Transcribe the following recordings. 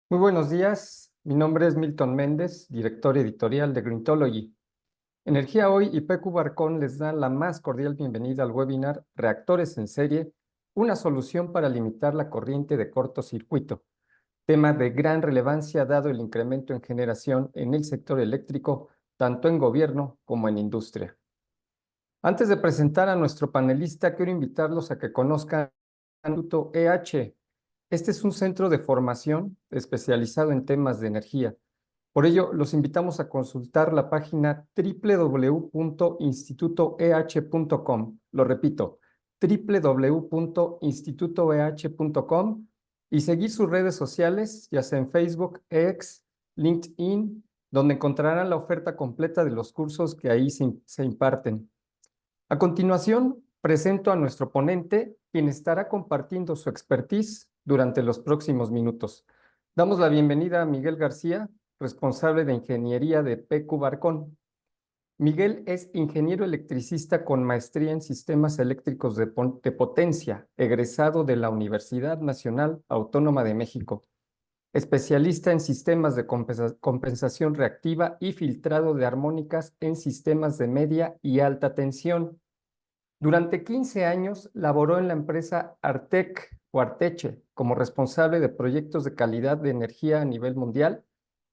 Muy buenos días, mi nombre es Milton Méndez, director editorial de Greentology. Energía Hoy y PQ Barcón les dan la más cordial bienvenida al webinar Reactores en serie, una solución para limitar la corriente de cortocircuito, tema de gran relevancia dado el incremento en generación en el sector eléctrico, tanto en gobierno como en industria. Antes de presentar a nuestro panelista, quiero invitarlos a que conozcan el Instituto EH. Este es un centro de formación especializado en temas de energía. Por ello, los invitamos a consultar la página www.institutoeh.com. Lo repito, www.institutoeh.com y seguir sus redes sociales, ya sea en Facebook, X, LinkedIn, donde encontrarán la oferta completa de los cursos que ahí se imparten. A continuación, presento a nuestro ponente, quien estará compartiendo su expertise durante los próximos minutos. Damos la bienvenida a Miguel García, responsable de Ingeniería de PQ Barcón. Miguel es ingeniero electricista con maestría en sistemas eléctricos de potencia, egresado de la Universidad Nacional Autónoma de México, especialista en sistemas de compensación reactiva y filtrado de armónicas en sistemas de media y alta tensión. Durante 15 años laboró en la empresa Artec o Arteche como responsable de proyectos de calidad de energía a nivel mundial,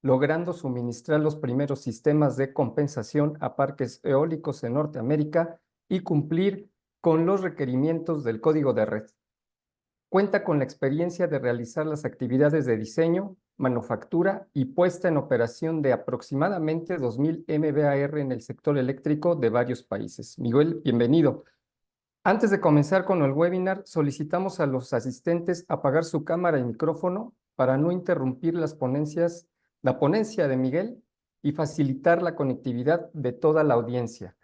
logrando suministrar los primeros sistemas de compensación a parques eólicos en Norteamérica y cumplir con los requerimientos del código de red. Cuenta con la experiencia de realizar las actividades de diseño, manufactura y puesta en operación de aproximadamente 2.000 MVAR en el sector eléctrico de varios países. Miguel, bienvenido. Antes de comenzar con el webinar, solicitamos a los asistentes apagar su cámara y micrófono para no interrumpir la ponencia de Miguel y facilitar la conectividad de toda la audiencia.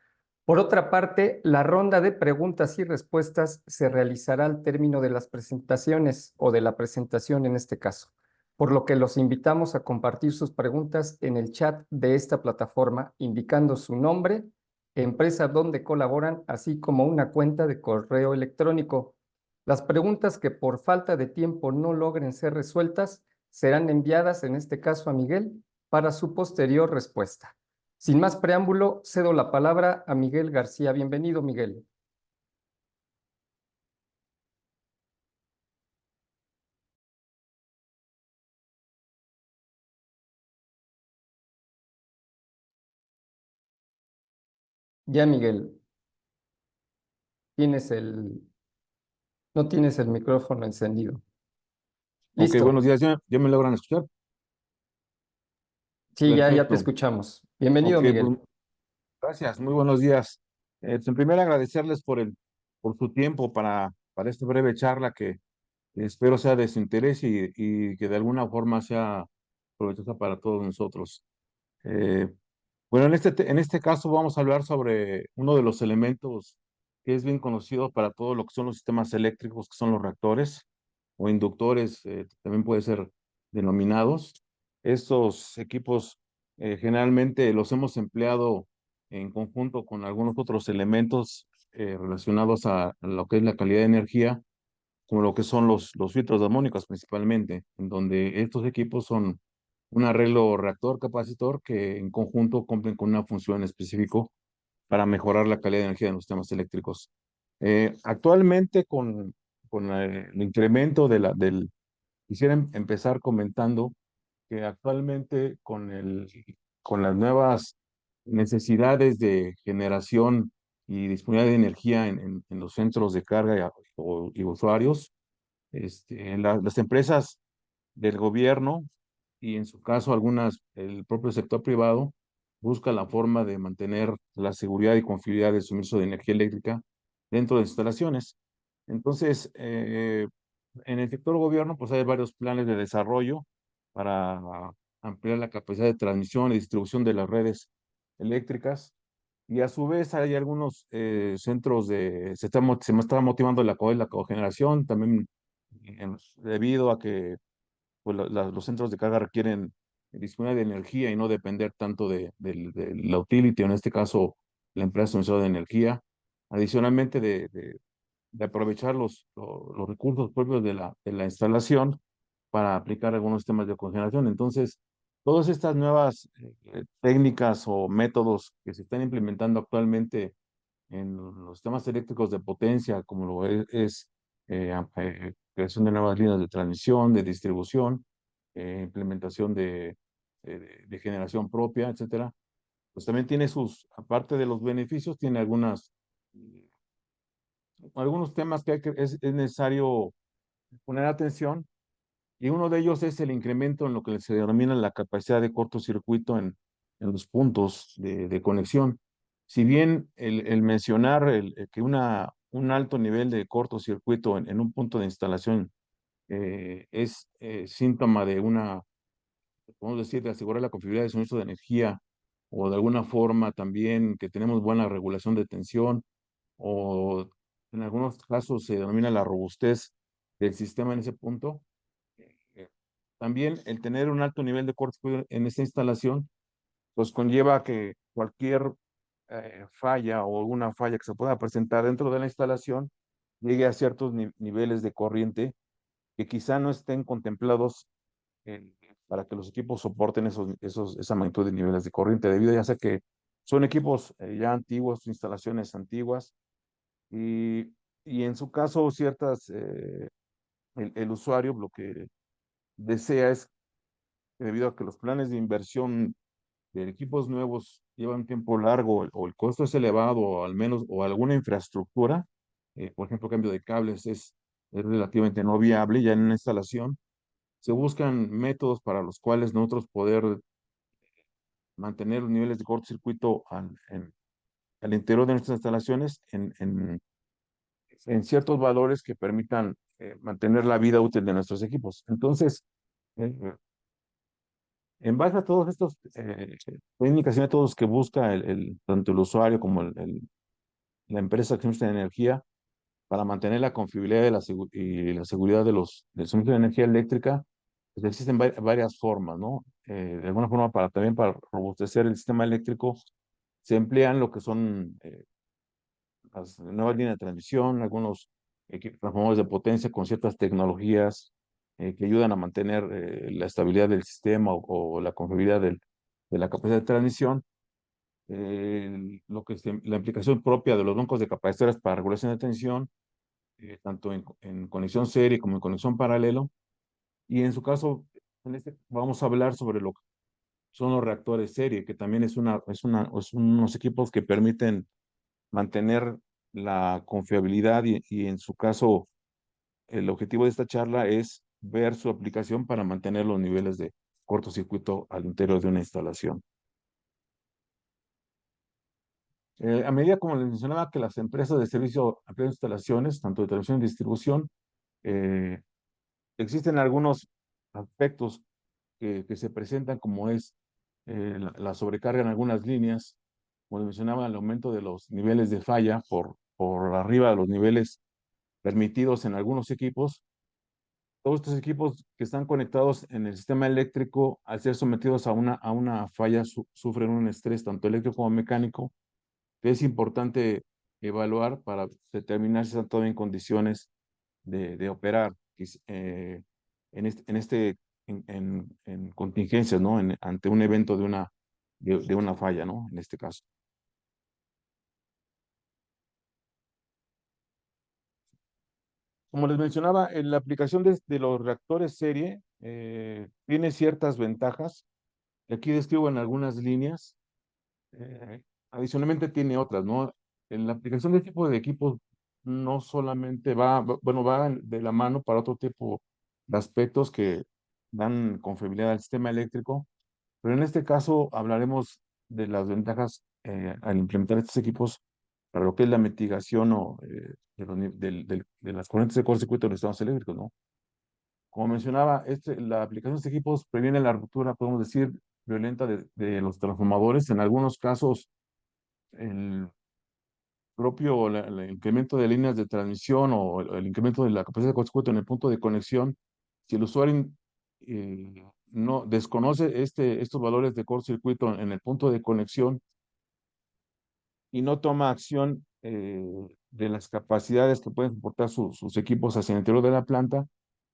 Por otra parte, la ronda de preguntas y respuestas se realizará al término de las presentaciones o de la presentación en este caso, por lo que los invitamos a compartir sus preguntas en el chat de esta plataforma, indicando su nombre, empresa donde colaboran, así como una cuenta de correo electrónico. Las preguntas que por falta de tiempo no logren ser resueltas serán enviadas, en este caso a Miguel, para su posterior respuesta. Sin más preámbulo, cedo la palabra a Miguel García. Bienvenido, Miguel. Ya, Miguel, tienes no tienes el micrófono encendido. Ok, buenos Listo. días. ¿Ya me logran escuchar? Sí, ya te Perfecto. escuchamos. Bienvenido, Ok, pues Miguel. gracias. Muy buenos días. En primer agradecerles por su tiempo para esta breve charla que espero sea de su interés y que de alguna forma sea provechosa para todos nosotros. Eh, bueno, en este caso vamos a hablar sobre uno de los elementos que es bien conocido para todo lo que son los sistemas eléctricos, que son los reactores o inductores, también puede ser denominados. Estos equipos generalmente los hemos empleado en conjunto con algunos otros elementos relacionados a lo que es la calidad de energía, como lo que son los filtros de armónicos principalmente, en donde estos equipos son un arreglo reactor-capacitor que en conjunto cumplen con una función específica para mejorar la calidad de energía de los sistemas eléctricos. Actualmente, con el incremento quisiera empezar comentando que actualmente con las nuevas necesidades de generación y disponibilidad de energía en los centros de carga y usuarios, las empresas del gobierno y en su caso el propio sector privado, busca la forma de mantener la seguridad y confiabilidad del suministro de energía eléctrica dentro de instalaciones. Entonces, en el sector gobierno, pues hay varios planes de desarrollo para ampliar la capacidad de transmisión y distribución de las redes eléctricas. Y a su vez hay algunos centros se me está motivando la cogeneración, también debido a que pues, los centros de carga requieren disponibilidad de energía y no depender tanto de la utility, o en este caso la empresa suministradora de energía. Adicionalmente de aprovechar los recursos propios de la instalación, para aplicar algunos temas de cogeneración. Entonces, todas estas nuevas técnicas o métodos que se están implementando actualmente en los sistemas eléctricos de potencia, como lo creación de nuevas líneas de transmisión, de distribución, implementación de generación propia, etcétera, pues también tiene aparte de los beneficios, tiene algunos temas es necesario poner atención, y uno de ellos es el incremento en lo que se denomina la capacidad de cortocircuito en los puntos de conexión. Si bien el mencionar que un alto nivel de cortocircuito en un punto de instalación es síntoma de podemos decir, de asegurar la confiabilidad de suministro de energía, o de alguna forma también que tenemos buena regulación de tensión, o en algunos casos se denomina la robustez del sistema en ese punto. Eh, También el tener un alto nivel de cortocircuito en esta instalación, pues conlleva que cualquier falla o alguna falla que se pueda presentar dentro de la instalación llegue a ciertos niveles de corriente que quizá no estén contemplados en- para que los equipos soporten esa magnitud de niveles de corriente, debido ya sea que son equipos ya antiguos, instalaciones antiguas, y, y en su caso el usuario lo que desea es, debido a que los planes de inversión de equipos nuevos llevan tiempo largo, o el costo es elevado, o al menos, o alguna infraestructura, por ejemplo, cambio de cables es relativamente no viable ya en una instalación, se buscan métodos para los cuales nosotros poder mantener los niveles de cortocircuito al interior de nuestras instalaciones en ciertos valores que permitan mantener la vida útil de nuestros equipos. Entonces, eh, en base a todos estos técnicas y métodos que busca tanto el usuario como la empresa que suministra energía, para mantener la confiabilidad y la seguridad del suministro de energía eléctrica, pues existen varias formas, ¿no? De alguna forma, también para robustecer el sistema eléctrico, se emplean lo que son las nuevas líneas de transmisión, algunos transformadores de potencia con ciertas tecnologías que ayudan a mantener la estabilidad del sistema, o la confiabilidad de la capacidad de transmisión. La implicación propia de los bancos de capacitores para regulación de tensión, tanto en conexión serie como en conexión paralelo. Y en su caso, vamos a hablar sobre lo que son los reactores serie, que también es unos equipos que permiten mantener la confiabilidad, y en su caso, el objetivo de esta charla es ver su aplicación para mantener los niveles de cortocircuito al interior de una instalación. A medida, como les mencionaba, que las empresas de servicio amplían instalaciones, tanto de transmisión y distribución, eh, existen algunos aspectos que se presentan, como es la sobrecarga en algunas líneas, como les mencionaba, el aumento de los niveles de falla por arriba de los niveles permitidos en algunos equipos. Todos estos equipos que están conectados en el sistema eléctrico, al ser sometidos a una falla, sufren un estrés tanto eléctrico como mecánico, que es importante evaluar para determinar si están todavía en condiciones de operar en contingencias, ¿no? Ante un evento de una falla, ¿no? En este caso. Como les mencionaba, la aplicación de los reactores serie tiene ciertas ventajas. Aquí describo en algunas líneas. eh, Adicionalmente tiene otras, ¿no? En la aplicación de este tipo de equipos no solamente bueno, va de la mano para otro tipo de aspectos que dan confiabilidad al sistema eléctrico, pero en este caso hablaremos de las ventajas al implementar estos equipos para lo que es la mitigación de las corrientes de cortocircuito de los sistemas eléctricos, ¿no? Como mencionaba, la aplicación de estos equipos previene la ruptura, podemos decir, violenta de los transformadores. En algunos casos, el el incremento de líneas de transmisión, o el incremento de la capacidad de cortocircuito en el punto de conexión, si el usuario no desconoce estos valores de cortocircuito en el punto de conexión, y no toma acción de las capacidades que pueden soportar sus equipos hacia el interior de la planta,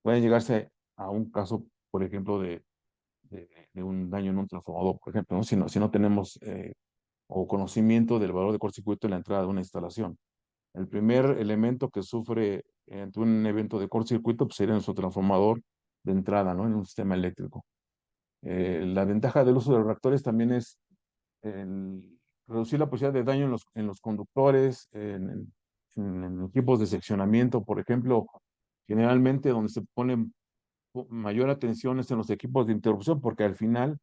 pueden llegarse a un caso, por ejemplo, de un daño en un transformador, por ejemplo, ¿no? Si no tenemos o conocimiento del valor de cortocircuito en la entrada de una instalación. El primer elemento que sufre ante un evento de cortocircuito pues, sería nuestro transformador de entrada, ¿no? En un sistema eléctrico. La ventaja del uso de los reactores también es reducir la posibilidad de daño en los conductores, en equipos de seccionamiento, por ejemplo, generalmente donde se pone mayor atención es en los equipos de interrupción, porque al final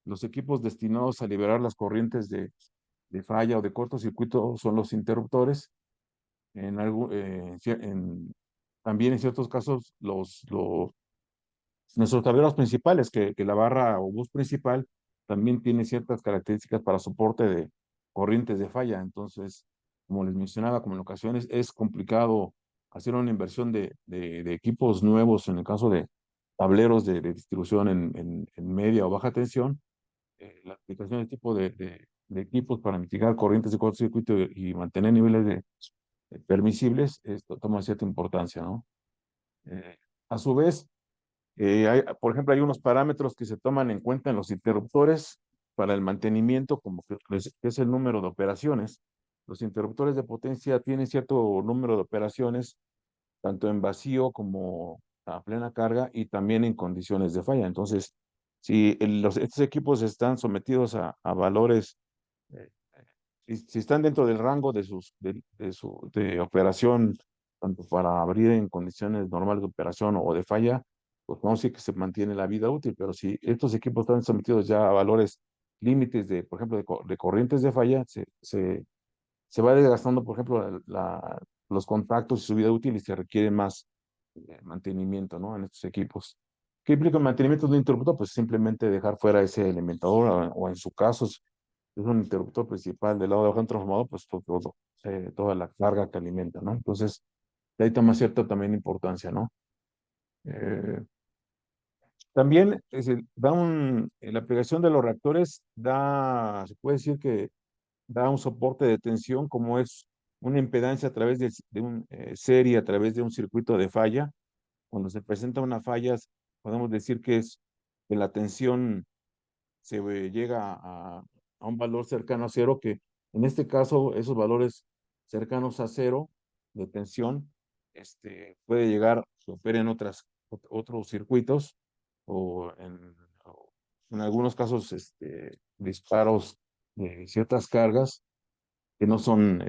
los equipos destinados a liberar las corrientes de falla o de cortocircuito son los interruptores. También en ciertos casos nuestros tableros principales, que la barra o bus principal también tiene ciertas características para soporte de corrientes de falla. Entonces, como les mencionaba, como en ocasiones es complicado hacer una inversión de equipos nuevos en el caso de tableros de distribución en media o baja tensión. La aplicación de tipo de equipos para mitigar corrientes de cortocircuito y mantener niveles permisibles, esto toma cierta importancia, ¿no? Eh, a su vez, por ejemplo, hay unos parámetros que se toman en cuenta en los interruptores para el mantenimiento, como que es el número de operaciones. Los interruptores de potencia tienen cierto número de operaciones, tanto en vacío como a plena carga y también en condiciones de falla. Entonces, si estos equipos están sometidos a valores, eh, si están dentro del rango de operación, tanto para abrir en condiciones normales de operación o de falla, pues vamos a decir que se mantiene la vida útil, pero si estos equipos están sometidos ya a valores límites por ejemplo, de corrientes de falla, se va desgastando, por ejemplo, los contactos y su vida útil y se requiere más mantenimiento, ¿no? En estos equipos. ¿Qué implica el mantenimiento de un interruptor? Pues simplemente dejar fuera ese alimentador o en su caso, si es un interruptor principal del lado de abajo de un transformador, pues toda la carga que alimenta, ¿no? Entonces, de ahí toma cierta también importancia, ¿no? Eh, También la aplicación de los reactores se puede decir que da un soporte de tensión como es una impedancia a través de un serie, a través de un circuito de falla. Cuando se presenta una falla, podemos decir que la tensión llega a un valor cercano a cero, que en este caso esos valores cercanos a cero de tensión puede llegar, se opera en otros circuitos o en algunos casos disparos de ciertas cargas que no son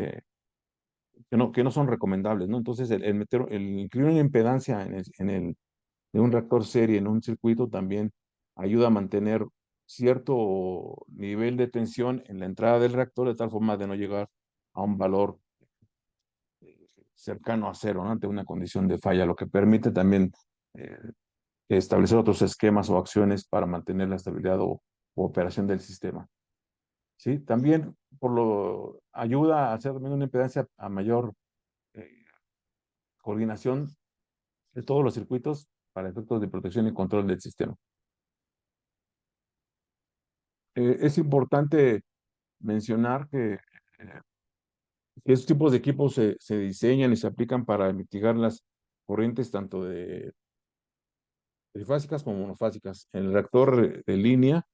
recomendables, ¿no? Entonces, el incluir una impedancia de un reactor serie en un circuito también ayuda a mantener cierto nivel de tensión en la entrada del reactor de tal forma de no llegar a un valor cercano a cero, ¿no? Ante una condición de falla, lo que permite también eh, establecer otros esquemas o acciones para mantener la estabilidad o operación del sistema. ¿Sí? También ayuda a hacer también una impedancia a mayor eh, coordinación de todos los circuitos para efectos de protección y control del sistema. Es importante mencionar que estos tipos de equipos se diseñan y se aplican para mitigar las corrientes tanto de trifásicas como monofásicas. El reactor de línea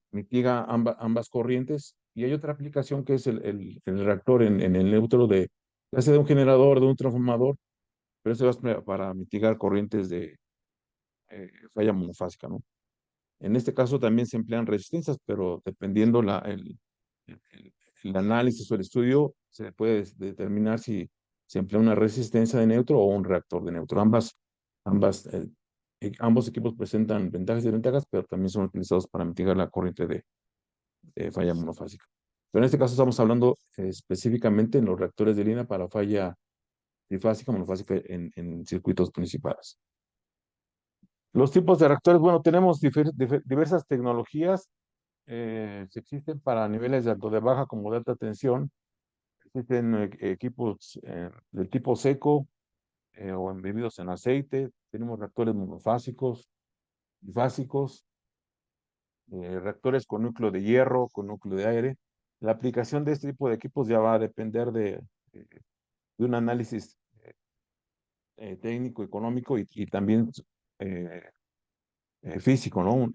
mitiga ambas corrientes y hay otra aplicación que es el reactor en el neutro ya sea de un generador, de un transformador, pero eso es para mitigar corrientes de falla monofásica, ¿no? En este caso también se emplean resistencias, pero dependiendo el análisis o el estudio, se puede determinar si se emplea una resistencia de neutro o un reactor de neutro. Ambos equipos presentan ventajas y desventajas, pero también son utilizados para mitigar la corriente de falla monofásica. Pero en este caso estamos hablando específicamente en los reactores de línea para falla trifásica, monofásica en circuitos principales. Los tipos de reactores, bueno, tenemos diversas tecnologías. Existen para niveles tanto de baja como de alta tensión. Existen equipos del tipo seco o embebidos en aceite. Tenemos reactores monofásicos, bifásicos, reactores con núcleo de hierro, con núcleo de aire. La aplicación de este tipo de equipos ya va a depender de un análisis técnico, económico y también eh, físico, ¿no?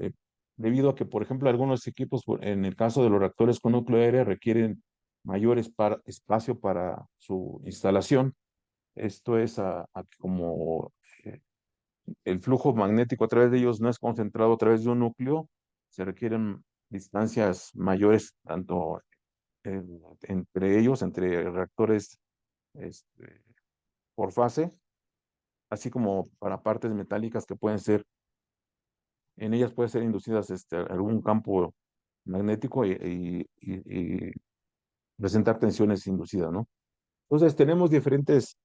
Debido a que, por ejemplo, algunos equipos, en el caso de los reactores con núcleo aéreo, requieren mayor espacio para su instalación. Esto es a que como el flujo magnético a través de ellos no es concentrado a través de un núcleo, se requieren distancias mayores, tanto entre ellos, entre reactores este, por fase, así como para partes metálicas que pueden ser, en ellas puede ser inducidas algún campo magnético y presentar tensiones inducidas, ¿no? Entonces tenemos diferentes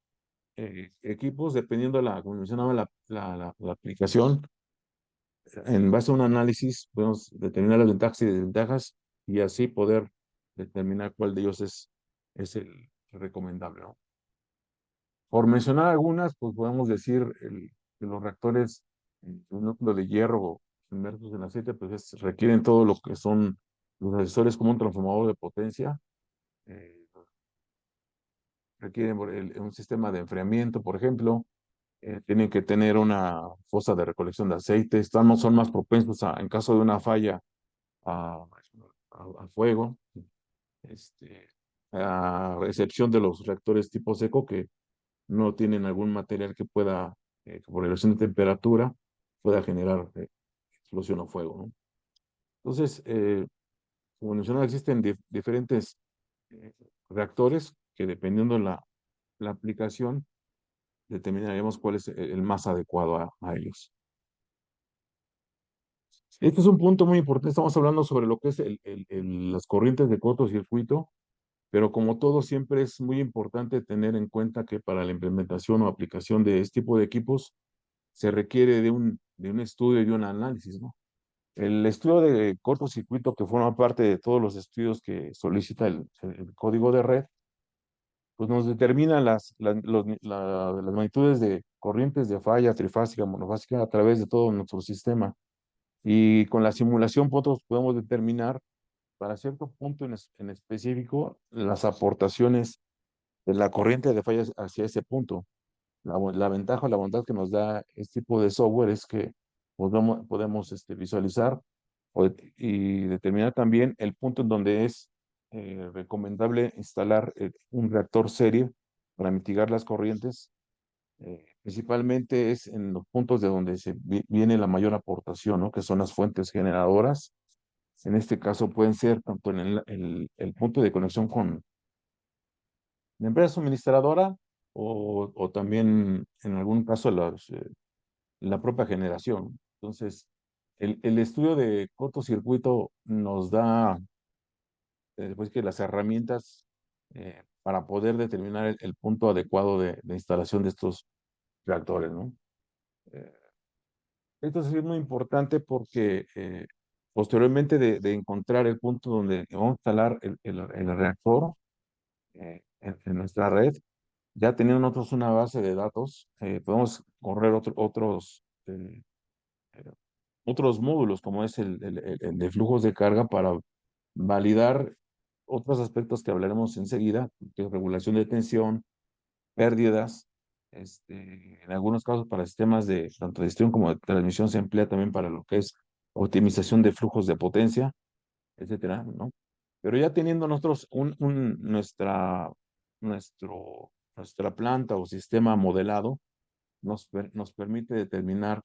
equipos dependiendo de como mencionaba, la aplicación. En base a un análisis podemos determinar las ventajas y desventajas y así poder determinar cuál de ellos es el recomendable, ¿no? Por mencionar algunas, pues podemos decir que los reactores un núcleo de hierro inmersos en aceite, pues requieren todo lo que son los accesorios como un transformador de potencia, eh, requieren un sistema de enfriamiento, por ejemplo, tienen que tener una fosa de recolección de aceite, son más propensos en caso de una falla a, a fuego, este, a excepción de los reactores tipo seco que no tienen algún material que pueda, que por relación de temperatura, pueda generar explosión o fuego, ¿no? Entonces, como mencionaba, existen diferentes eh, reactores que dependiendo de la aplicación, determinaremos cuál es el más adecuado a ellos. Este es un punto muy importante. Estamos hablando sobre lo que es las corrientes de cortocircuito, pero como todo, siempre es muy importante tener en cuenta que para la implementación o aplicación de este tipo de equipos se requiere de un estudio y de un análisis, ¿no? El estudio de cortocircuito, que forma parte de todos los estudios que solicita el código de red, pues nos determina las magnitudes de corrientes de falla trifásica, monofásica a través de todo nuestro sistema. Y con la simulación nosotros podemos determinar para cierto punto en específico las aportaciones de la corriente de fallas hacia ese punto. La ventaja o la bondad que nos da este tipo de software es que podemos visualizar y determinar también el punto en donde es recomendable instalar un reactor serie para mitigar las corrientes. Principalmente es en los puntos de donde viene la mayor aportación, ¿no? Que son las fuentes generadoras. En este caso pueden ser tanto en el punto de conexión con la empresa suministradora o también en algún caso la propia generación. Entonces, el estudio de cortocircuito nos da pues, que las herramientas para poder determinar el punto adecuado de instalación de estos reactores, ¿no? Eh, Esto es muy importante porque posteriormente de encontrar el punto donde vamos a instalar el reactor en nuestra red, ya teniendo nosotros una base de datos, podemos correr eh, otros módulos, como es el de flujos de carga, para validar otros aspectos que hablaremos enseguida, que es regulación de tensión, pérdidas. En algunos casos para sistemas de tanto de gestión como de transmisión se emplea también para lo que es optimización de flujos de potencia, etcétera, ¿no? Pero ya teniendo nosotros nuestra planta o sistema modelado, nos permite determinar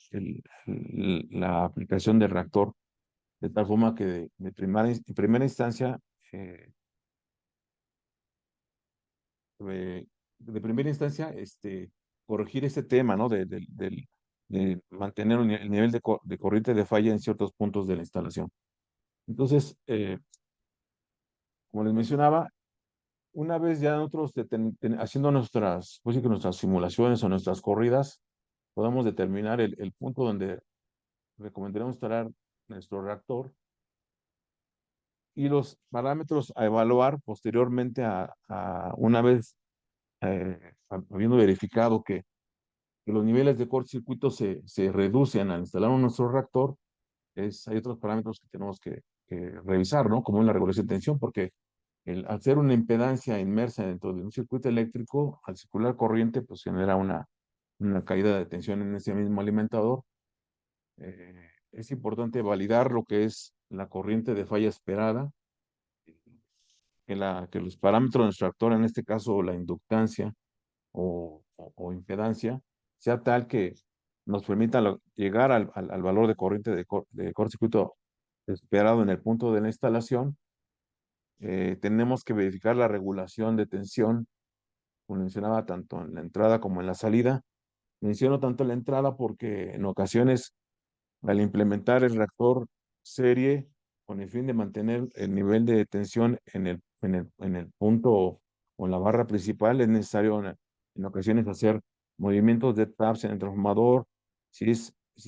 la aplicación del reactor de tal forma que en primera instancia, eh, de primera instancia, corregir este tema, ¿no? De mantener el nivel de corriente de falla en ciertos puntos de la instalación. Entonces, como les mencionaba, una vez ya nosotros haciendo pues sí que nuestras simulaciones o nuestras corridas, podemos determinar el punto donde recomendaríamos instalar nuestro reactor y los parámetros a evaluar posteriormente a una vez habiendo verificado que los niveles de cortocircuito se reducen al instalar nuestro reactor, hay otros parámetros que tenemos que revisar, ¿no? Como en la regulación de tensión, porque al ser una impedancia inmersa dentro de un circuito eléctrico, al circular corriente, pues genera una caída de tensión en ese mismo alimentador Es importante validar lo que es la corriente de falla esperada, que los parámetros de nuestro reactor, en este caso la inductancia o impedancia, sea tal que nos permita llegar al valor de corriente de cortocircuito esperado en el punto de la instalación. Tenemos que verificar la regulación de tensión, como mencionaba, tanto en la entrada como en la salida. Menciono tanto la entrada porque en ocasiones, al implementar el reactor serie con el fin de mantener el nivel de tensión en el punto o en la barra principal, es necesario en ocasiones hacer movimientos de taps en el transformador. Si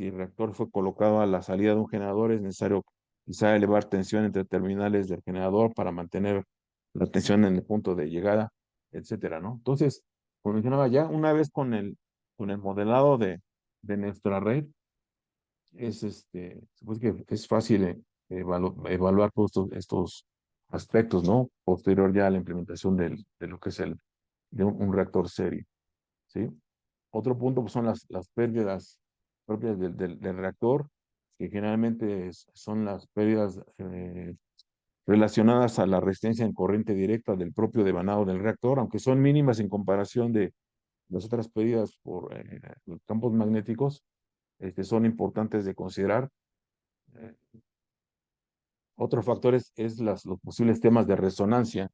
el reactor fue colocado a la salida de un generador, es necesario quizá elevar tensión entre terminales del generador para mantener la tensión en el punto de llegada, etcétera, ¿no? Entonces, como mencionaba ya, una vez con el modelado de nuestra red, pues que es fácil evaluar todos estos aspectos, ¿no? Posterior ya a la implementación de lo que es de un reactor serie, ¿sí? Otro punto pues, son las pérdidas propias del reactor, que generalmente son las pérdidas relacionadas a la resistencia en corriente directa del propio devanado del reactor, aunque son mínimas en comparación de las otras pérdidas por los campos magnéticos, son importantes de considerar. Eh, Otro factor es los posibles temas de resonancia.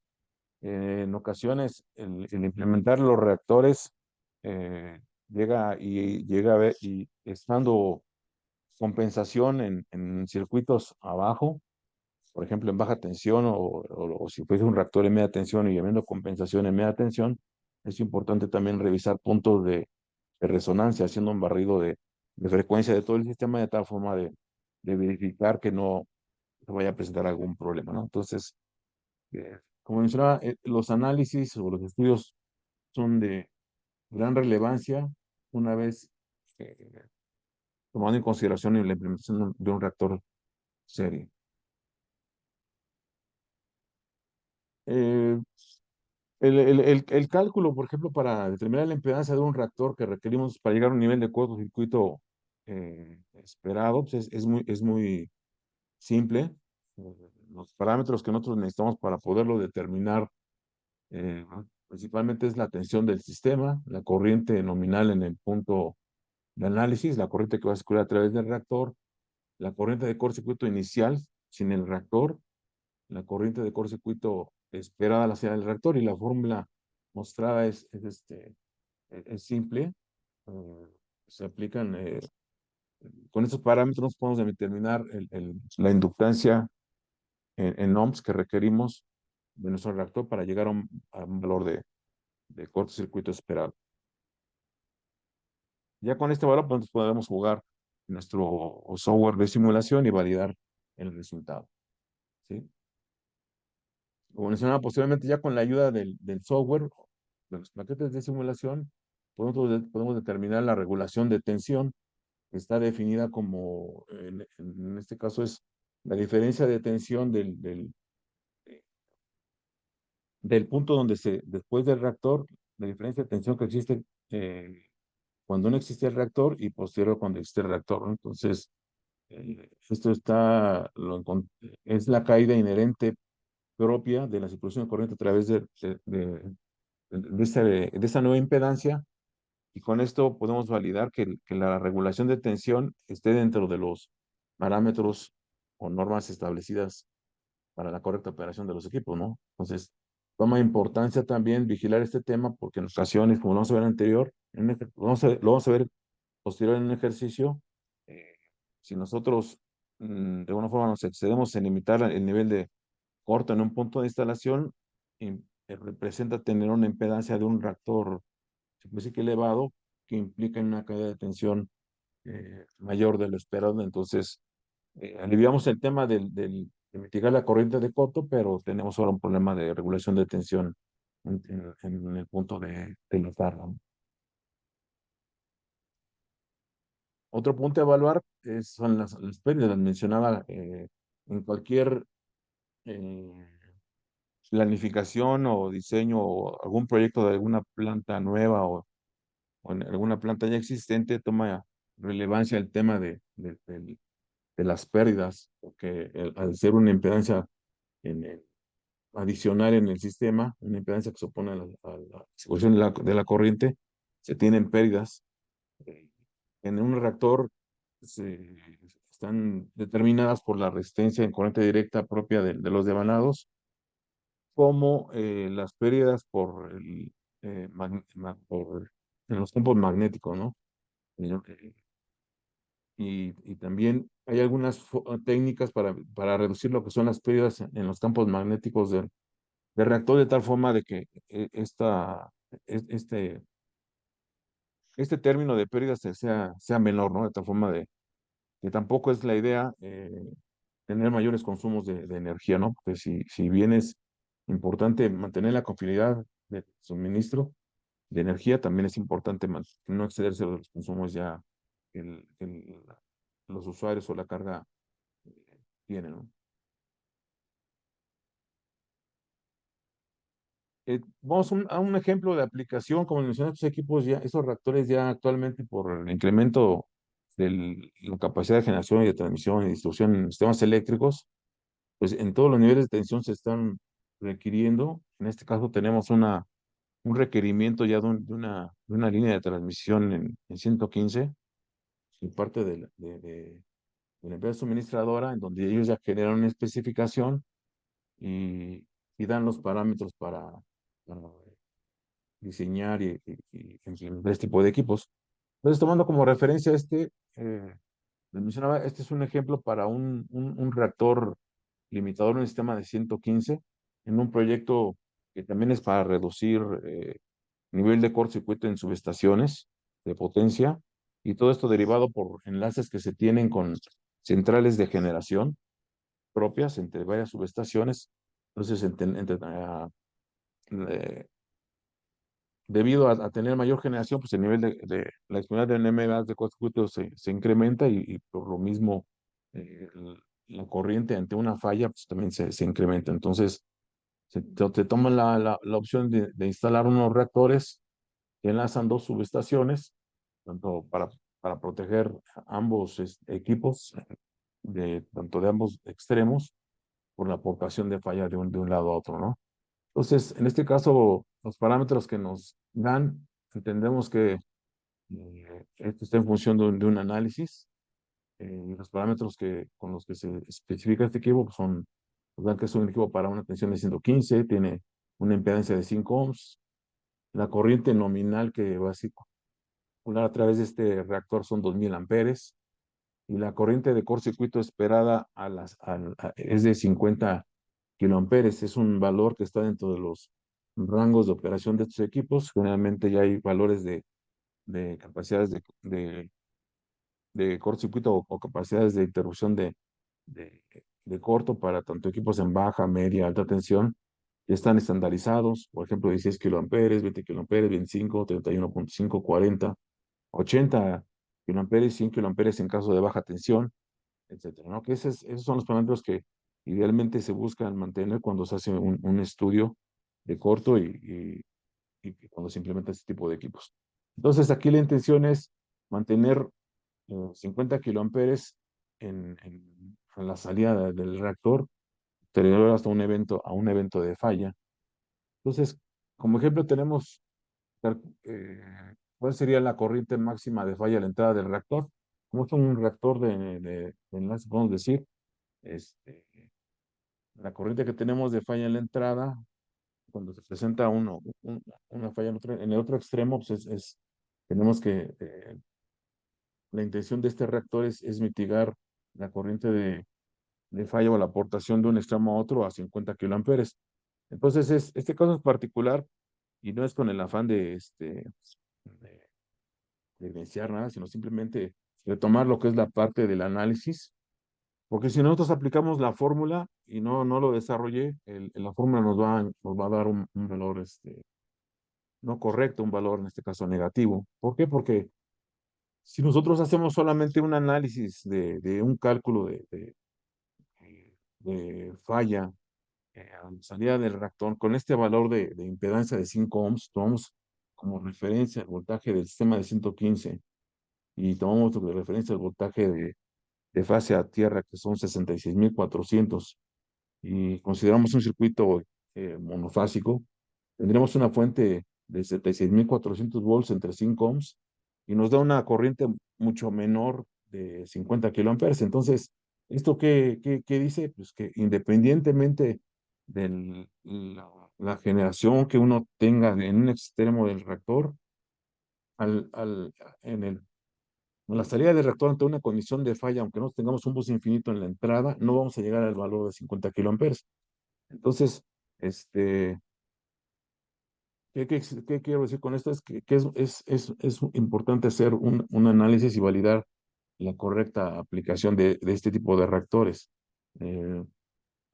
En ocasiones, el implementar los reactores eh, llega a ver, y estando compensación en circuitos abajo, por ejemplo, en baja tensión o si fuese un reactor en media tensión y habiendo compensación en media tensión, es importante también revisar puntos de resonancia, haciendo un barrido de frecuencia de todo el sistema de tal forma de verificar que no vaya a presentar algún problema, ¿no? Entonces, como mencionaba, los análisis o los estudios son de gran relevancia una vez eh, tomando en consideración la implementación de un reactor serie. Eh, el cálculo, por ejemplo, para determinar la impedancia de un reactor que requerimos para llegar a un nivel de cortocircuito esperado, pues es muy simple. Los parámetros que nosotros necesitamos para poderlo determinar principalmente es la tensión del sistema, la corriente nominal en el punto de análisis, la corriente que va a circular a través del reactor, la corriente de cortocircuito inicial sin el reactor, la corriente de cortocircuito esperada hacia el reactor, y la fórmula mostrada es simple. eh, Se aplican, con estos parámetros podemos determinar la inductancia en ohms que requerimos de nuestro reactor para llegar a un valor de cortocircuito esperado. Ya con este valor pues, podemos jugar nuestro software de simulación y validar el resultado, ¿sí? Como mencionaba, posteriormente ya con la ayuda del software, de los paquetes de simulación, podemos determinar la regulación de tensión, que está definida como, en este caso es la diferencia de tensión del punto después del reactor, la diferencia de tensión que existe cuando no existe el reactor y posterior cuando existe el reactor, ¿no? Entonces, esto es la caída inherente propia de la circulación de corriente a través de esta nueva impedancia, y con esto podemos validar que la regulación de tensión esté dentro de los parámetros o normas establecidas para la correcta operación de los equipos, ¿no? Entonces, toma importancia también vigilar este tema porque en ocasiones, como lo vamos a ver anterior, lo vamos a ver posterior en un ejercicio, eh, si nosotros de alguna forma nos excedemos en limitar el nivel de corto en un punto de instalación, representa tener una impedancia de un reactor, se puede decir que elevado, que implica una caída de tensión mayor de lo esperado. Entonces, aliviamos el tema de mitigar la corriente de corto, pero tenemos ahora un problema de regulación de tensión en el punto de notar, ¿no? Otro punto a evaluar son las pérdidas. Mencionaba, en cualquier eh, planificación o diseño o algún proyecto de alguna planta nueva o en alguna planta ya existente, toma relevancia el tema de las pérdidas, porque al ser una impedancia adicional en el sistema, una impedancia que se opone a la distribución de la corriente, se tienen pérdidas. Eh, En un reactor están determinadas por la resistencia en corriente directa propia de los devanados, como las pérdidas en los campos magnéticos, ¿no? Eh, y también hay algunas técnicas para reducir lo que son las pérdidas en los campos magnéticos del reactor, de tal forma de que e- este, este término de pérdidas sea menor, ¿no? De tal forma de que tampoco es la idea tener mayores consumos de energía, ¿no? Porque si bien es importante mantener la confiabilidad del suministro de energía, también es importante no excederse de los consumos ya que los usuarios o la carga eh, tienen, ¿no? Vamos a un ejemplo de aplicación, como mencioné, estos equipos ya, estos reactores ya actualmente por el incremento de la capacidad de generación y de transmisión y distribución en sistemas eléctricos, pues en todos los niveles de tensión se están requiriendo. En este caso tenemos un requerimiento ya de una línea de transmisión en 115, en parte de la empresa suministradora, en donde ellos ya generan una especificación y dan los parámetros para diseñar y implementar este tipo de equipos. Entonces, tomando como referencia les mencionaba, este es un ejemplo para un reactor limitador, un sistema de 115, en un proyecto que también es para reducir nivel de cortocircuito en subestaciones de potencia, y todo esto derivado por enlaces que se tienen con centrales de generación propias entre varias subestaciones. Entonces, eh, debido a tener mayor generación, pues el nivel de la disponibilidad de NMA de cortocircuito se incrementa, y por lo mismo la corriente ante una falla pues también se incrementa. Entonces, se toma la opción de instalar unos reactores que enlazan dos subestaciones, tanto para proteger ambos equipos, tanto de ambos extremos, por la aportación de falla de un lado a otro, ¿no? Entonces, en este caso, los parámetros que nos dan, entendemos que esto está en función de un análisis. Y los parámetros con los que se especifica este equipo pues nos dan que es un equipo para una tensión de 115, tiene una impedancia de 5 ohms. La corriente nominal que va a circular a través de este reactor son 2000 amperes, y la corriente de cortocircuito esperada es de 50 kiloamperes. Es un valor que está dentro de los rangos de operación de estos equipos. Generalmente ya hay valores de capacidades de cortocircuito o capacidades de interrupción de, de corto para tanto equipos en baja, media, alta tensión. Ya están estandarizados, por ejemplo, 16 kiloamperes, 20 kiloamperes, 25, 31.5, 40, 80 kiloamperes, 100 kiloamperes en caso de baja tensión, etcétera, ¿no? Que esos son los parámetros que idealmente se buscan mantener cuando se hace un estudio de corto y cuando se implementa este tipo de equipos. Entonces, aquí la intención es mantener 50 kiloamperes en la salida del reactor, posterior hasta a un evento de falla. Entonces, como ejemplo tenemos eh, cuál sería la corriente máxima de falla a la entrada del reactor. Como es un reactor de enlace, podemos decir, este, la corriente que tenemos de falla en la entrada, cuando se presenta una falla en el otro extremo, pues tenemos que, la intención de este reactor es mitigar la corriente de falla o la aportación de un extremo a otro a 50 kiloamperes. Entonces, este caso es particular, y no es con el afán de, de evidenciar nada, sino simplemente retomar lo que es la parte del análisis, porque si nosotros aplicamos la fórmula y no lo desarrollé, la fórmula nos va a dar un valor no correcto, un valor en este caso negativo. ¿Por qué? Porque si nosotros hacemos solamente un análisis de un cálculo de falla a la salida del reactor con este valor de impedancia de 5 ohms, tomamos como referencia el voltaje del sistema de 115, y tomamos de referencia el voltaje de fase a tierra, que son 66.400, y consideramos un circuito monofásico, tendríamos una fuente de 76.400 volts entre 5 ohms y nos da una corriente mucho menor de 50 kiloamperes. Entonces, ¿esto qué dice? Pues que independientemente de la generación que uno tenga en un extremo del reactor, al, al, en el, en la salida del reactor ante una condición de falla, aunque no tengamos un bus infinito en la entrada, no vamos a llegar al valor de 50 kiloamperes. Entonces, este, ¿qué quiero decir con esto? Es que es importante hacer un análisis y validar la correcta aplicación de este tipo de reactores. Eh,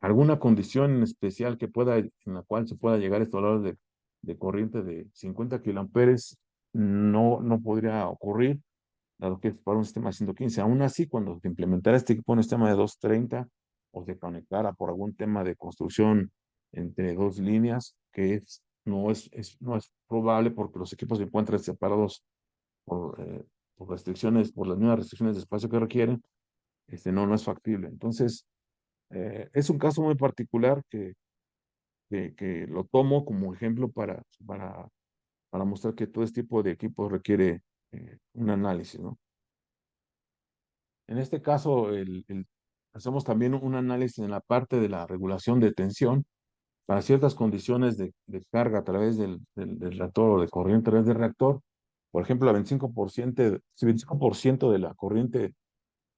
Alguna condición en especial en la cual se pueda llegar a estos valores de corriente de 50 kiloamperes no podría ocurrir, dado que es para un sistema 115. Aún así, cuando se implementara este equipo en un sistema de 230 o se conectara por algún tema de construcción entre dos líneas, no es probable porque los equipos se encuentran separados por, eh, por restricciones, por las mismas restricciones de espacio que requieren, no es factible. Entonces, es un caso muy particular que lo tomo como ejemplo para mostrar que todo este tipo de equipos requiere un análisis, ¿no? En este caso, hacemos también un análisis en la parte de la regulación de tensión para ciertas condiciones de carga a través del reactor o de corriente a través del reactor. Por ejemplo, a 25% de la corriente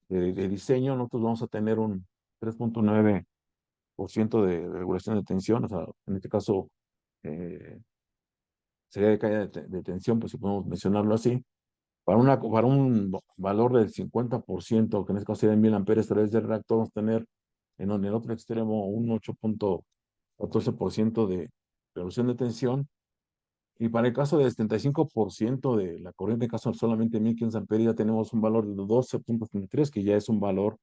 de diseño, nosotros vamos a tener un 3.9% de regulación de tensión. O sea, en este caso, eh, sería de caída de tensión, pues si podemos mencionarlo así. Para un valor del 50%, que en este caso sería en 1000 amperes a través del reactor, vamos a tener en el otro extremo un 8.14% de reducción de tensión. Y para el caso del 75% de la corriente, en caso de solamente 1500 amperes, ya tenemos un valor de 12.33, que ya es un valor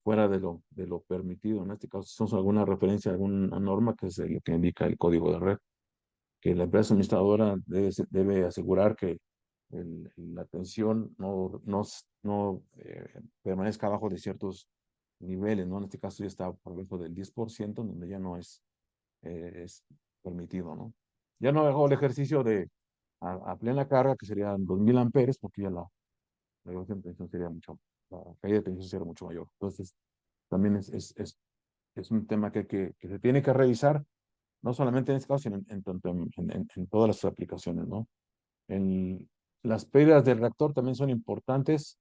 fuera de lo permitido. En este caso, si somos alguna referencia, alguna norma, que es lo que indica el código de red, que la empresa administradora debe asegurar que la tensión no permanezca abajo de ciertos niveles, ¿no? En este caso ya está por debajo del 10%, donde ya no es permitido, ¿no? Ya no hago el ejercicio a plena carga, que serían 2000 amperes, porque ya la regulación de tensión sería la caída de tensión sería mucho mayor. Entonces, también es un tema que se tiene que revisar, no solamente en este caso, sino en todas las aplicaciones, ¿no? Las pérdidas del reactor también son importantes.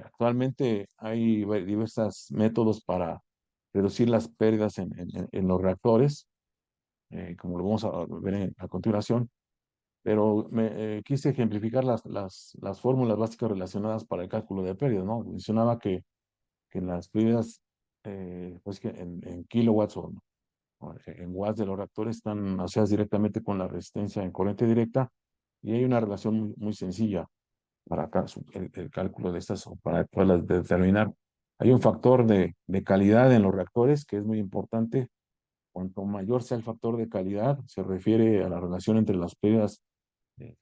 Actualmente hay diversos métodos para reducir las pérdidas en los reactores, como lo vamos a ver a continuación, pero quise ejemplificar las fórmulas básicas relacionadas para el cálculo de pérdidas, ¿no? Mencionaba que las pérdidas, pues que en kilowatts o en watts de los reactores están asociadas directamente con la resistencia en corriente directa, y hay una relación muy sencilla para el cálculo de estas, o para poderlas determinar. Hay un factor de calidad en los reactores que es muy importante. Cuanto mayor sea el factor de calidad, se refiere a la relación entre las pérdidas eh,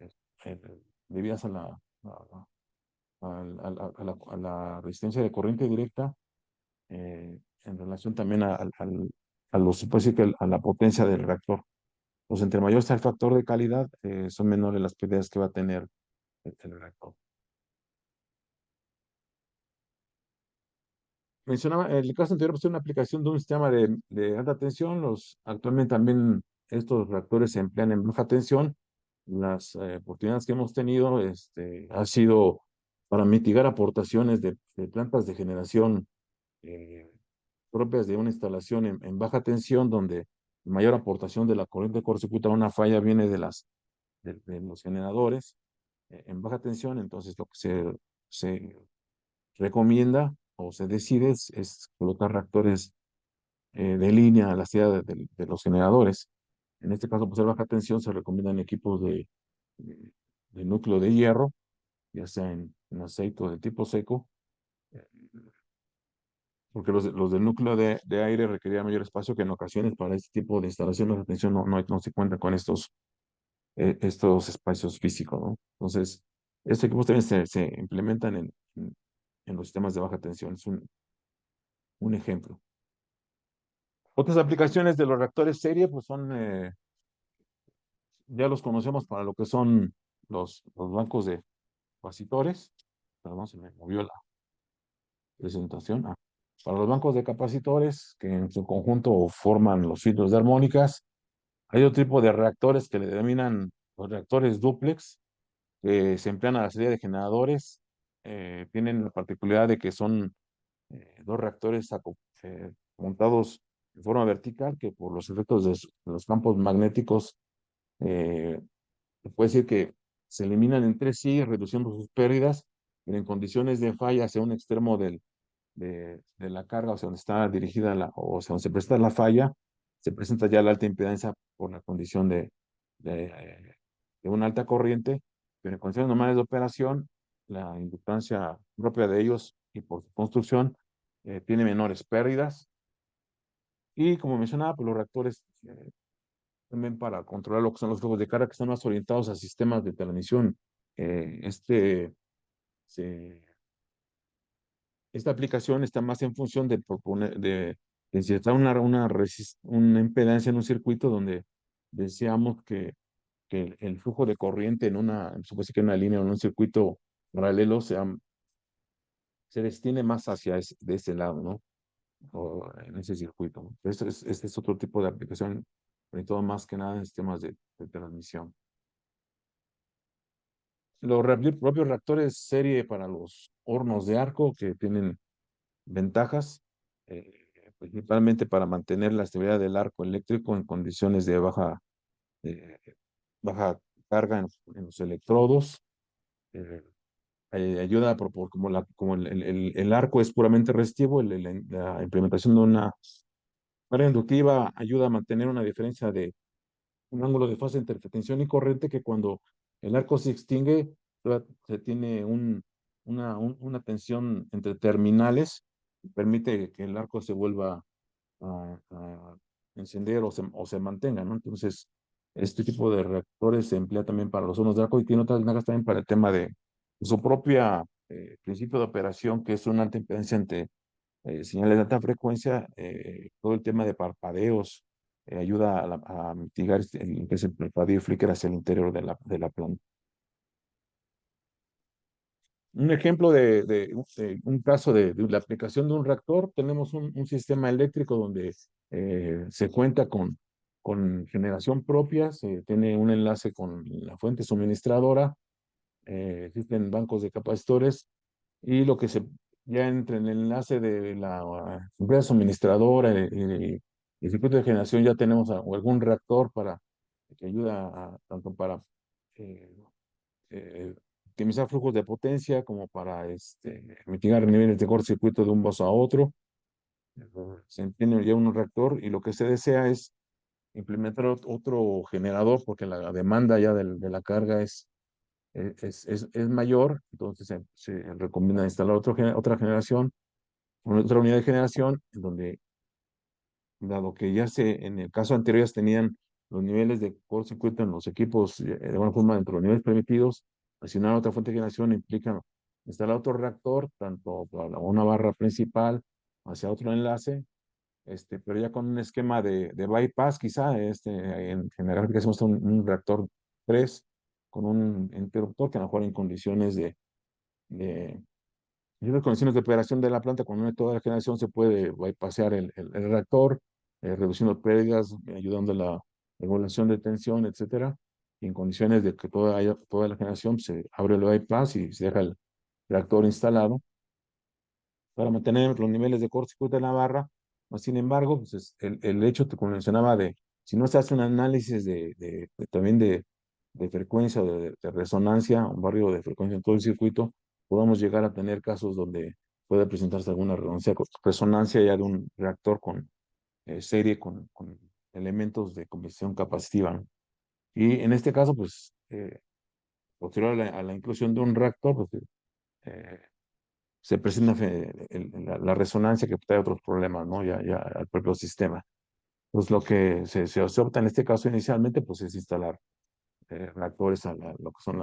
eh, debidas a la resistencia de corriente directa, en relación también a los, se puede decir que a la potencia del reactor. Pues entre mayor sea el factor de calidad, son menores las pérdidas que va a tener el reactor. Mencionaba, en el caso anterior, pues, una aplicación de un sistema de alta tensión. Actualmente también estos reactores se emplean en baja tensión. Las oportunidades que hemos tenido ha sido para mitigar aportaciones de plantas de generación eh, propias de una instalación en baja tensión, donde la mayor aportación de la corriente de cortocircuito a una falla viene de los generadores en baja tensión. Entonces, lo que se recomienda o se decide es colocar reactores de línea a la salida de los generadores. En este caso, pues, de baja tensión, se recomiendan equipos de, de núcleo de hierro, ya sea en aceite o de tipo seco, eh, porque los del núcleo de aire requerían mayor espacio, que en ocasiones para este tipo de instalaciones de tensión no se cuenta con estos espacios físicos, ¿no? Entonces, Estos equipos también se implementan en los sistemas de baja tensión. Es un ejemplo. Otras aplicaciones de los reactores serie, pues son, ya los conocemos para lo que son los bancos de capacitores. Perdón, se me movió la presentación. Para los bancos de capacitores, que en su conjunto forman los filtros de armónicas, hay otro tipo de reactores que le denominan los reactores dúplex, que se emplean a la serie de generadores. Tienen la particularidad de que son dos reactores montados de forma vertical, que por los efectos de los campos magnéticos, eh, se puede decir que se eliminan entre sí, reduciendo sus pérdidas, pero en condiciones de falla hacia un extremo de la carga, o sea, donde está dirigida o sea, donde se presenta la falla, se presenta ya la alta impedancia por la condición de, eh, de una alta corriente, pero en condiciones normales de operación, la inductancia propia de ellos y por su construcción tiene menores pérdidas. Y como mencionaba, pues los reactores también para controlar lo que son los flujos de carga que están más orientados a sistemas de transmisión. Eh, este, se, Esta aplicación está más en función de proponer, de insertar una impedancia en un circuito donde deseamos que el flujo de corriente en supone que en una línea o en un circuito paralelo se destine más hacia de ese lado, ¿no? O en ese circuito. Este es otro tipo de aplicación, sobre todo más que nada en sistemas de transmisión. Los propios reactores serie para los hornos de arco que tienen ventajas, principalmente para mantener la estabilidad del arco eléctrico en condiciones de eh, baja carga en los electrodos. eh, Ayuda como el arco es puramente resistivo, la implementación de una carga inductiva ayuda a mantener una diferencia de un ángulo de fase entre tensión y corriente que cuando el arco se extingue, se tiene una tensión entre terminales, permite que el arco se vuelva a encender o se mantenga, ¿no? Entonces, este tipo de reactores se emplea también para los hornos de arco y tiene otras ventajas también para el tema de su propia principio de operación, que es una alta impedancia entre señales de alta frecuencia, todo el tema de parpadeos ayuda a mitigar que es el parpadeo y flicker hacia el interior de la planta. Un ejemplo de un caso de la aplicación de un reactor, tenemos un sistema eléctrico donde se cuenta con generación propia, se tiene un enlace con la fuente suministradora, existen bancos de capacitores y lo que ya entre en el enlace de la empresa suministradora y el circuito de generación ya tenemos o algún reactor que ayuda tanto para eh, optimizar flujos de potencia como para mitigar niveles de cortocircuito de un vaso a otro. Se tiene ya un reactor y lo que se desea es implementar otro generador porque la demanda ya de la carga es mayor, entonces se recomienda instalar otra generación, otra unidad de generación, en donde, dado que en el caso anterior ya tenían los niveles de cortocircuito en los equipos de alguna forma dentro de los niveles permitidos, asignar otra fuente de generación implica instalar otro reactor, tanto para una barra principal hacia otro enlace, pero ya con un esquema de bypass, quizá, en general, que hacemos un reactor 3 con un interruptor que a lo mejor en condiciones de en las condiciones de operación de la planta, cuando no hay toda la generación, se puede bypassear el reactor, reduciendo pérdidas, ayudando a la regulación de tensión, etcétera. Y en condiciones de que toda la generación, se abre el bypass y se deja el reactor instalado para mantener los niveles de cortocircuito en la barra. Sin embargo, pues el hecho, como mencionaba, si no se hace un análisis también de frecuencia o de resonancia, un barrio de frecuencia en todo el circuito, podamos llegar a tener casos donde puede presentarse alguna resonancia ya de un reactor con serie con elementos de conversión capacitiva, ¿no? Y en este caso, pues, posterior a la inclusión de un reactor, pues, eh, se presenta la resonancia que trae otros problemas, ¿no? Ya al propio sistema. Pues lo que se opta en este caso inicialmente, pues es instalar reactores lo que son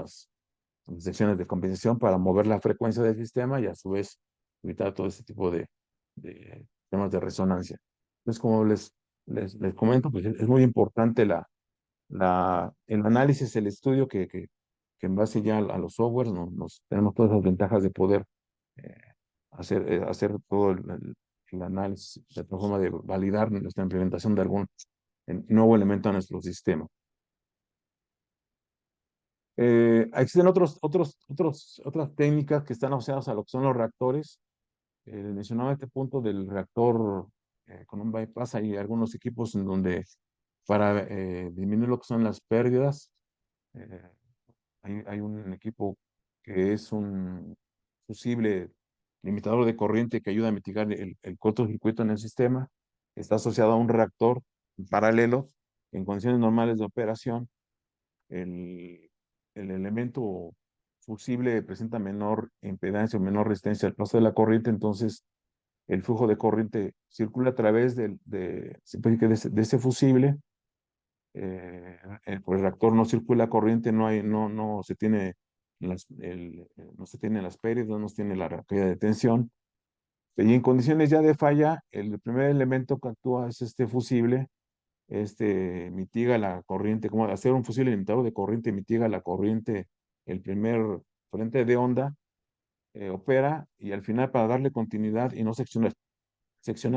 secciones de compensación para mover la frecuencia del sistema y a su vez evitar todo este tipo de temas de resonancia. Entonces, como les comento, pues es muy importante el análisis, el estudio que en base ya a los softwares tenemos todas las ventajas de poder eh, hacer todo el análisis, de tal forma de validar nuestra implementación de algún nuevo elemento a nuestro sistema. Existen otras técnicas que están asociadas a lo que son los reactores. Mencionaba este punto del reactor con un bypass. Hay algunos equipos en donde para disminuir lo que son las pérdidas, eh, hay un equipo que es un fusible limitador de corriente que ayuda a mitigar el cortocircuito en el sistema. Está asociado a un reactor paralelo. En condiciones normales de operación, el, el elemento fusible presenta menor impedancia o menor resistencia al paso de la corriente, entonces el flujo de corriente circula a través se puede decir que de ese fusible. Por el reactor no circula corriente, no se tiene no se tiene las pérdidas, no se tiene la caída de tensión. Y en condiciones ya de falla, el primer elemento que actúa es este fusible. Mitiga la corriente, como hacer un fusible limitador de corriente, mitiga la corriente, el primer frente de onda, opera y al final, para darle continuidad y no seccionar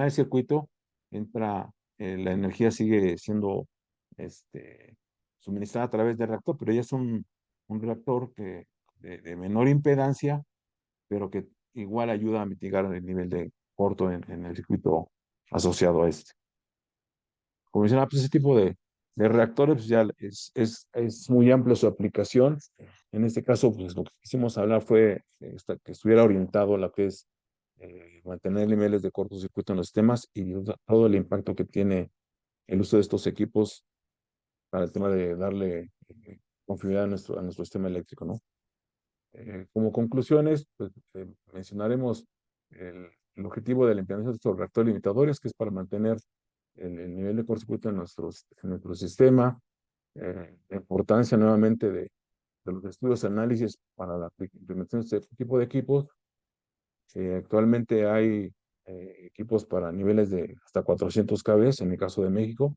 el circuito, entra, la energía sigue siendo suministrada a través del reactor, pero ya es un reactor de menor impedancia, pero que igual ayuda a mitigar el nivel de corto en el circuito asociado a este. Como mencionaba, pues ese tipo de reactores pues ya es muy amplio su aplicación. En este caso, pues lo que quisimos hablar fue que estuviera orientado a lo que es mantener niveles de cortocircuito en los sistemas y todo el impacto que tiene el uso de estos equipos para el tema de darle confiabilidad a nuestro sistema eléctrico, ¿no? Como conclusiones, pues, mencionaremos el objetivo de la implementación de estos reactores limitadores, que es para mantener el nivel de cortocircuito en nuestro sistema. La importancia nuevamente de los estudios y análisis para la implementación de este tipo de equipos. Actualmente hay equipos para niveles de hasta 400 kV, en el caso de México.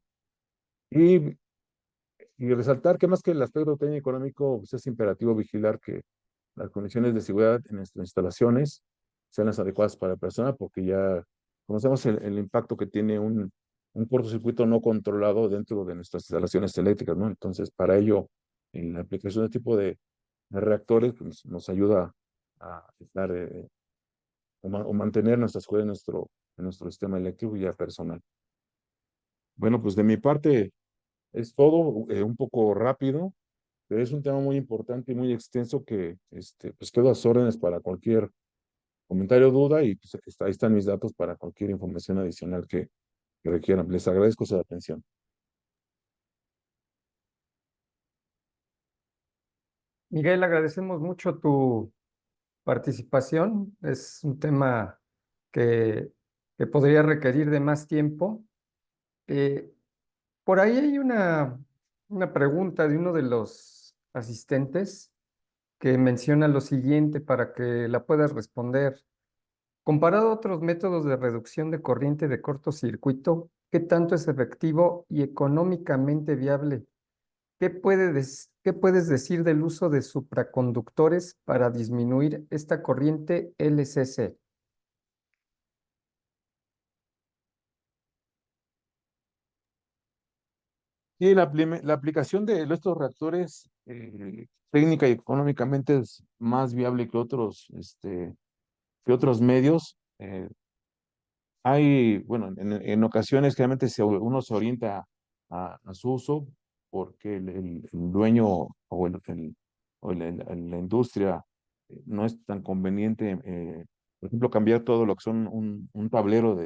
Y, y resaltar que más que el aspecto técnico y económico, pues es imperativo vigilar que las condiciones de seguridad en nuestras instalaciones sean las adecuadas para la persona, porque ya conocemos el impacto que tiene un cortocircuito no controlado dentro de nuestras instalaciones eléctricas, ¿no? Entonces, para ello, en la aplicación de tipo de reactores, pues, nos ayuda a estar, o mantener nuestra seguridad en nuestro sistema eléctrico ya personal. Bueno, pues de mi parte es todo, un poco rápido, pero es un tema muy importante y muy extenso que pues quedo a sus órdenes para cualquier comentario o duda y pues, ahí están mis datos para cualquier información adicional que requieran. Les agradezco su atención. Miguel, agradecemos mucho tu participación. Es un tema que, que podría requerir de más tiempo. Eh, por ahí hay una pregunta de uno de los asistentes que menciona lo siguiente para que la puedas responder. Comparado a otros métodos de reducción de corriente de cortocircuito, ¿qué tanto es efectivo y económicamente viable? ¿Qué puedes decir del uso de supraconductores para disminuir esta corriente LCC? Y la aplicación de estos reactores técnica y económicamente es más viable que otros medios. Bueno, en ocasiones realmente uno se orienta a su uso porque el dueño o la industria no es tan conveniente, por ejemplo, cambiar todo lo que son un tablero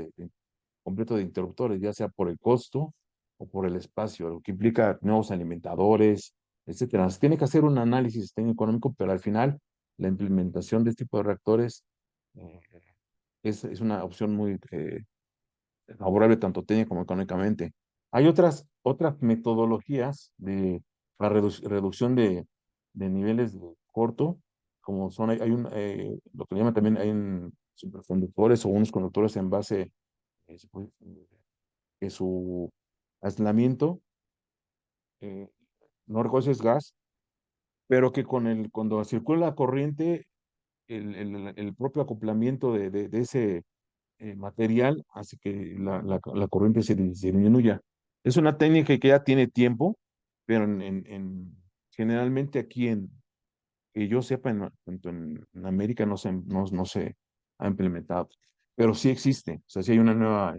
completo de interruptores, ya sea por el costo o por el espacio, lo que implica nuevos alimentadores, etcétera. Se tiene que hacer un análisis técnico económico, pero al final la implementación de este tipo de reactores eh, es una opción muy favorable tanto técnica como económicamente. Hay otras metodologías para reducción de niveles de corto, como son, lo que llaman también, hay superconductores o unos conductores en base, que su aislamiento, eh, no recuerdo si es gas, pero que cuando circula la corriente, el propio acoplamiento de ese material hace que la corriente se disminuya. Es una técnica que ya tiene tiempo, pero generalmente aquí que yo sepa, tanto en América no se ha implementado, pero sí existe. O sea, sí hay una nueva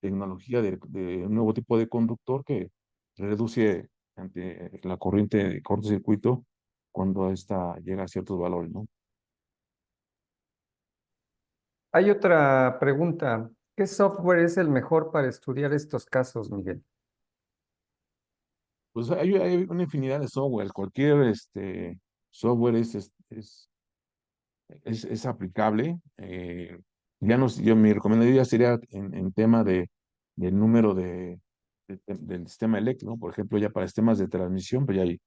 tecnología de un nuevo tipo de conductor que reduce ante la corriente de cortocircuito cuando esta llega a ciertos valores, ¿no? Hay otra pregunta. ¿Qué software es el mejor para estudiar estos casos, Miguel? Pues hay una infinidad de software. Cualquier software es aplicable. Mi recomendación sería en tema del número del sistema eléctrico, ¿no? Por ejemplo, ya para sistemas de transmisión, pues ya hay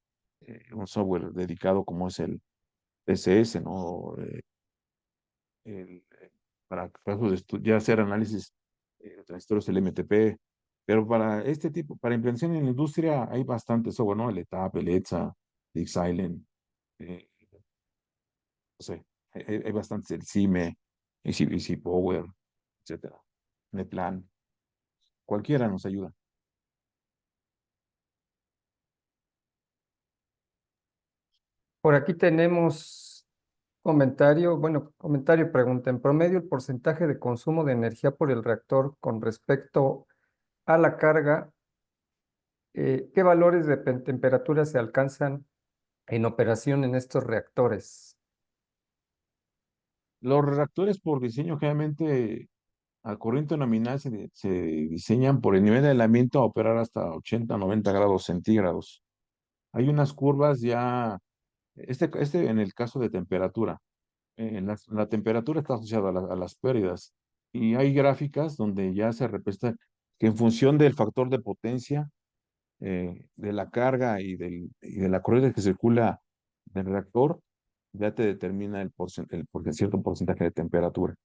un software dedicado como es el PCS, ¿no? Para casos ya hacer análisis de transistores LMTP. Pero para este tipo, para implementación en la industria, hay bastante software, ¿no? El ETAP, el ETSA, el Silent, no sé, hay bastantes, el CIME, Easy Power, etcétera. Neplan, cualquiera nos ayuda. Por aquí tenemos comentario, bueno, comentario pregunta. En promedio, el porcentaje de consumo de energía por el reactor con respecto a la carga, ¿qué valores de temperatura se alcanzan en operación en estos reactores? Los reactores por diseño generalmente a corriente nominal se diseñan por el nivel de aislamiento a operar hasta 80, 90 grados centígrados. Hay unas curvas ya, este en el caso de temperatura. La temperatura está asociada a las pérdidas y hay gráficas donde ya se representa que en función del factor de potencia, de la carga y de la corriente que circula del reactor, ya te determina cierto porcentaje de temperatura.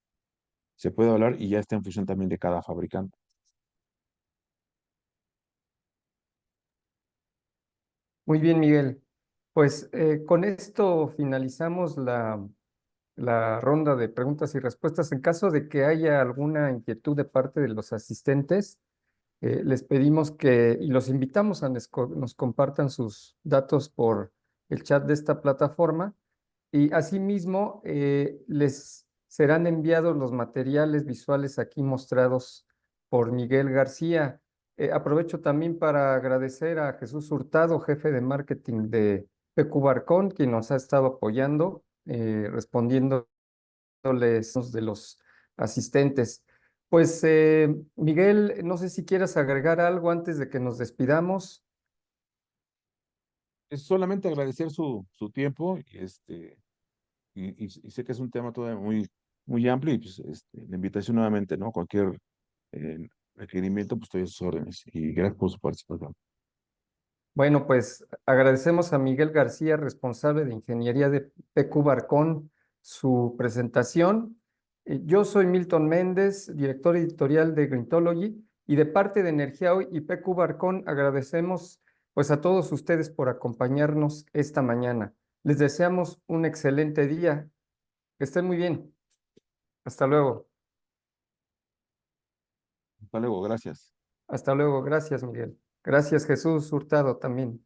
Se puede hablar y ya está en función también de cada fabricante. Muy bien, Miguel. Pues con esto finalizamos la ronda de preguntas y respuestas. En caso de que haya alguna inquietud de parte de los asistentes, les pedimos y los invitamos a nos compartan sus datos por el chat de esta plataforma y asimismo les serán enviados los materiales visuales aquí mostrados por Miguel García. Aprovecho también para agradecer a Jesús Hurtado, jefe de marketing de PQ Barcón, quien nos ha estado apoyando, respondiéndoles de los asistentes. Pues Miguel, no sé si quieras agregar algo antes de que nos despidamos. Es solamente agradecer su tiempo y sé que es un tema todavía muy amplio y pues, la invitación nuevamente, ¿no? Cualquier requerimiento, pues estoy a sus órdenes y gracias por su participación. Bueno, pues agradecemos a Miguel García, responsable de Ingeniería de PQ Barcón, su presentación. Yo soy Milton Méndez, director editorial de Grintology, y de parte de Energía Hoy y PQ Barcón agradecemos pues a todos ustedes por acompañarnos esta mañana. Les deseamos un excelente día. Que estén muy bien. Hasta luego. Hasta luego, gracias. Hasta luego. Gracias, Miguel. Gracias, Jesús Hurtado también.